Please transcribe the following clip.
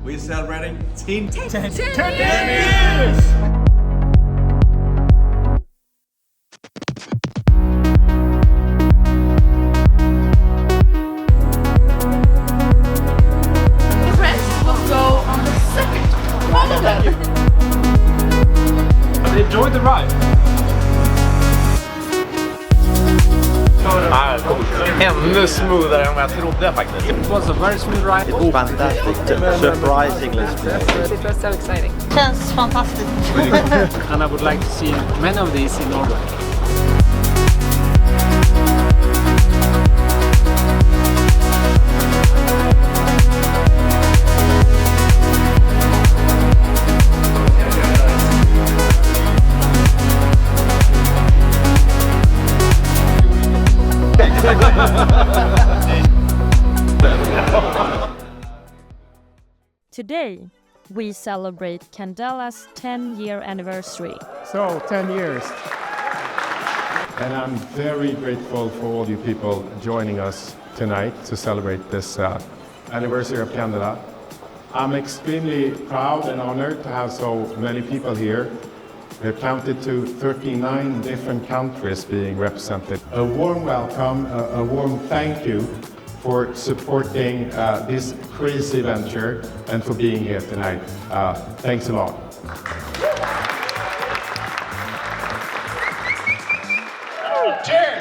We're celebrating 10 years! Have you enjoyed the ride? Ännu smoothare än vad jag trodde faktiskt. It was a very smooth ride. It's fantastic, surprisingly smooth. It was so exciting. Känns fantastiskt. And I would like to see many of these in Norway. Today, we celebrate Candela's 10-year anniversary. So, 10 years. And I'm very grateful for all you people joining us tonight to celebrate this anniversary of Candela. I'm extremely proud and honored to have so many people here. We're counted to 39 different countries being represented. A warm welcome, a warm thank you for supporting this crazy venture and for being here tonight. Thanks a lot. Cheers!